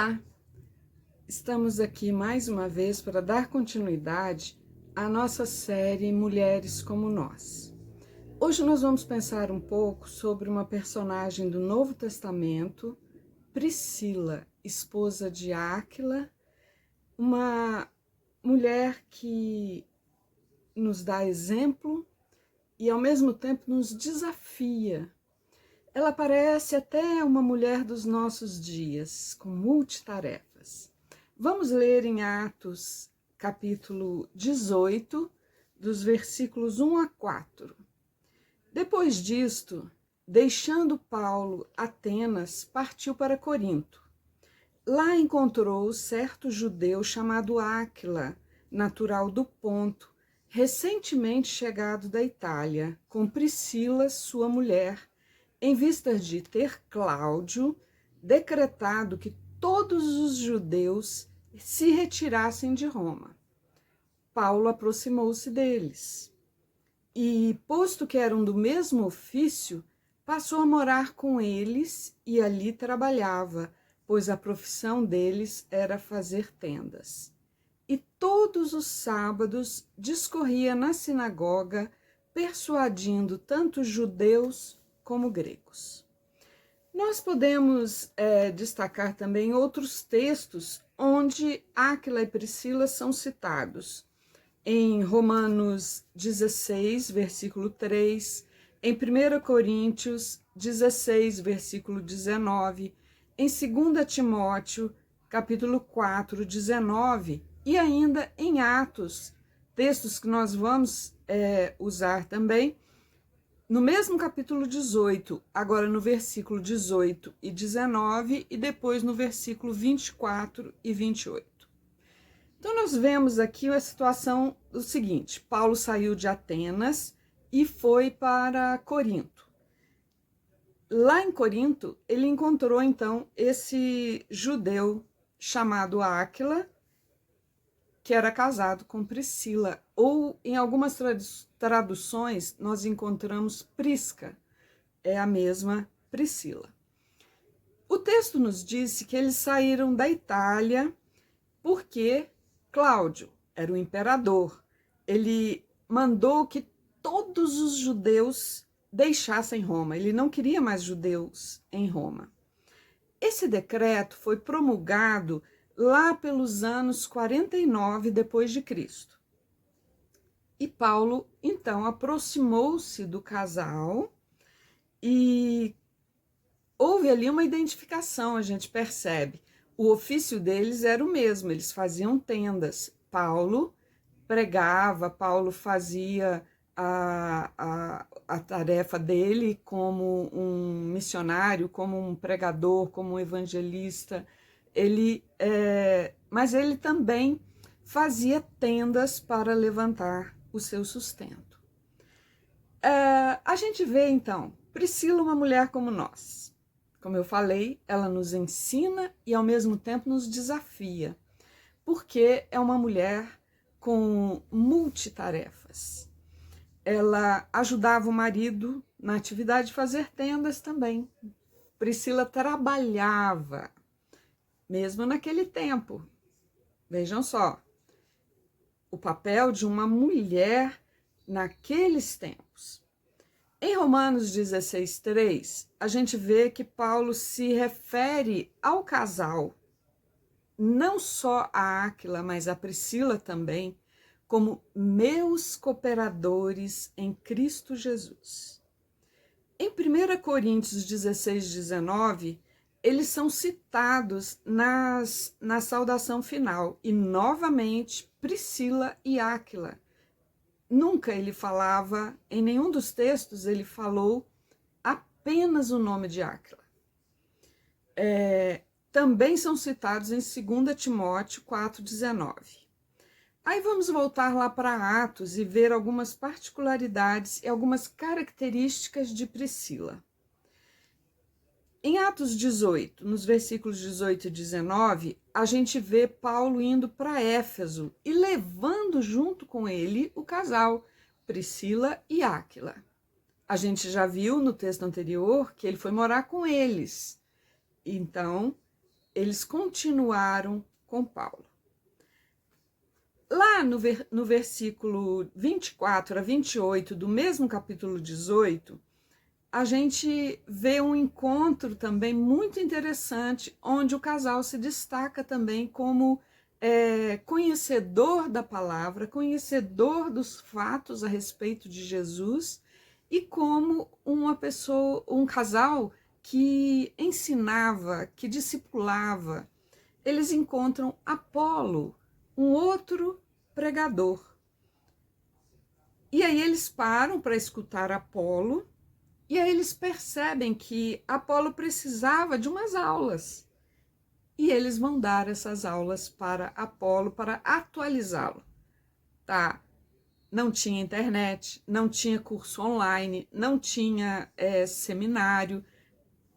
Olá, estamos aqui mais uma vez para dar continuidade à nossa série Mulheres como Nós. Hoje nós vamos pensar um pouco sobre uma personagem do Novo Testamento, Priscila, esposa de Áquila, uma mulher que nos dá exemplo e ao mesmo tempo nos desafia. Ela parece até uma mulher dos nossos dias, com multitarefas. Vamos ler em Atos, capítulo 18, dos versículos 1 a 4. Depois disto, deixando Paulo Atenas, partiu para Corinto. Lá encontrou certo judeu chamado Áquila, natural do Ponto, recentemente chegado da Itália, com Priscila, sua mulher, em vista de ter Cláudio decretado que todos os judeus se retirassem de Roma. Paulo aproximou-se deles e, posto que eram do mesmo ofício, passou a morar com eles e ali trabalhava, pois a profissão deles era fazer tendas. E todos os sábados discorria na sinagoga, persuadindo tanto judeus como gregos. Nós podemos destacar também outros textos onde Áquila e Priscila são citados. Em Romanos 16, versículo 3, em 1 Coríntios 16, versículo 19, em 2 Timóteo, capítulo 4, 19, e ainda em Atos, textos que nós vamos usar também, no mesmo capítulo 18, agora no versículo 18 e 19, e depois no versículo 24 e 28. Então, nós vemos aqui a situação do seguinte: Paulo saiu de Atenas e foi para Corinto. Lá em Corinto, ele encontrou, então, esse judeu chamado Áquila, que era casado com Priscila, ou em algumas traduções nós encontramos Prisca, é a mesma Priscila. O texto nos disse que eles saíram da Itália porque Cláudio era o imperador. Ele mandou que todos os judeus deixassem Roma. Ele não queria mais judeus em Roma. Esse decreto foi promulgado lá pelos anos 49 depois de Cristo. E Paulo, então, aproximou-se do casal e houve ali uma identificação, a gente percebe. O ofício deles era o mesmo, eles faziam tendas. Paulo pregava, Paulo fazia a tarefa dele como um missionário, como um pregador, como um evangelista. Mas ele também fazia tendas para levantar o seu sustento. A gente vê, então, Priscila, uma mulher como nós. Como eu falei, ela nos ensina e, ao mesmo tempo, nos desafia, porque é uma mulher com multitarefas. Ela ajudava o marido na atividade de fazer tendas também. Priscila trabalhava, mesmo naquele tempo. Vejam só, o papel de uma mulher naqueles tempos. Em Romanos 16:3, a gente vê que Paulo se refere ao casal, não só a Áquila, mas a Priscila também, como meus cooperadores em Cristo Jesus. Em 1 Coríntios 16:19, eles são citados na saudação final, e novamente Priscila e Áquila. Nunca ele falava, em nenhum dos textos ele falou apenas o nome de Áquila. Também são citados em 2 Timóteo 4:19. Aí vamos voltar lá para Atos e ver algumas particularidades e algumas características de Priscila. Em Atos 18, nos versículos 18 e 19, a gente vê Paulo indo para Éfeso e levando junto com ele o casal, Priscila e Áquila. A gente já viu no texto anterior que ele foi morar com eles. Então, eles continuaram com Paulo. Lá no versículo 24 a 28 do mesmo capítulo 18, a gente vê um encontro também muito interessante, onde o casal se destaca também como conhecedor da palavra, conhecedor dos fatos a respeito de Jesus, e como uma pessoa, um casal que ensinava, que discipulava. Eles encontram Apolo, um outro pregador. E aí eles param para escutar Apolo, e aí eles percebem que Apolo precisava de umas aulas. E eles vão dar essas aulas para Apolo para atualizá-lo. Tá? Não tinha internet, não tinha curso online, não tinha seminário.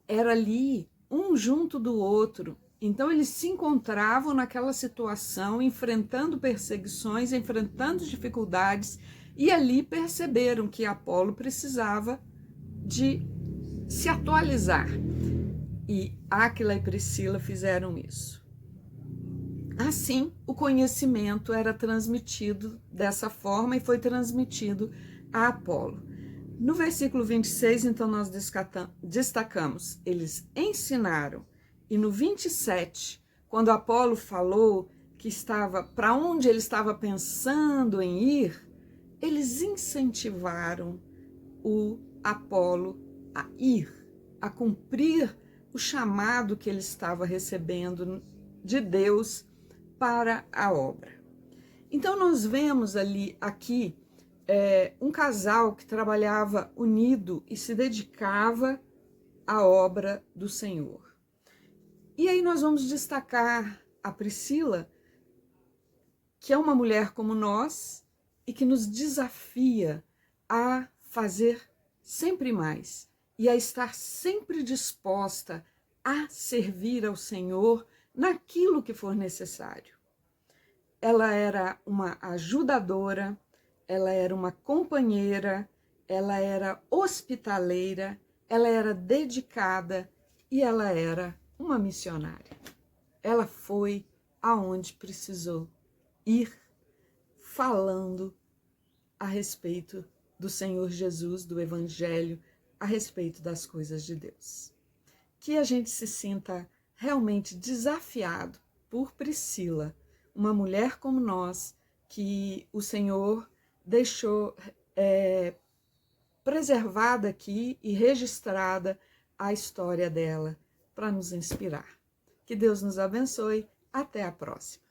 Era ali, um junto do outro. Então eles se encontravam naquela situação, enfrentando perseguições, enfrentando dificuldades, e ali perceberam que Apolo precisava de se atualizar. E Áquila e Priscila fizeram isso. Assim, o conhecimento era transmitido dessa forma e foi transmitido a Apolo. No versículo 26, então, nós destacamos, eles ensinaram. E no 27, quando Apolo falou que estava, para onde ele estava pensando em ir, eles incentivaram o Apolo a ir, a cumprir o chamado que ele estava recebendo de Deus para a obra. Então nós vemos aqui um casal que trabalhava unido e se dedicava à obra do Senhor. E aí nós vamos destacar a Priscila, que é uma mulher como nós e que nos desafia a fazer sempre mais e a estar sempre disposta a servir ao Senhor naquilo que for necessário. Ela era uma ajudadora, ela era uma companheira, ela era hospitaleira, ela era dedicada e ela era uma missionária. Ela foi aonde precisou ir, falando a respeito do Senhor Jesus, do Evangelho, a respeito das coisas de Deus. Que a gente se sinta realmente desafiado por Priscila, uma mulher como nós, que o Senhor deixou preservada aqui e registrada a história dela para nos inspirar. Que Deus nos abençoe. Até a próxima.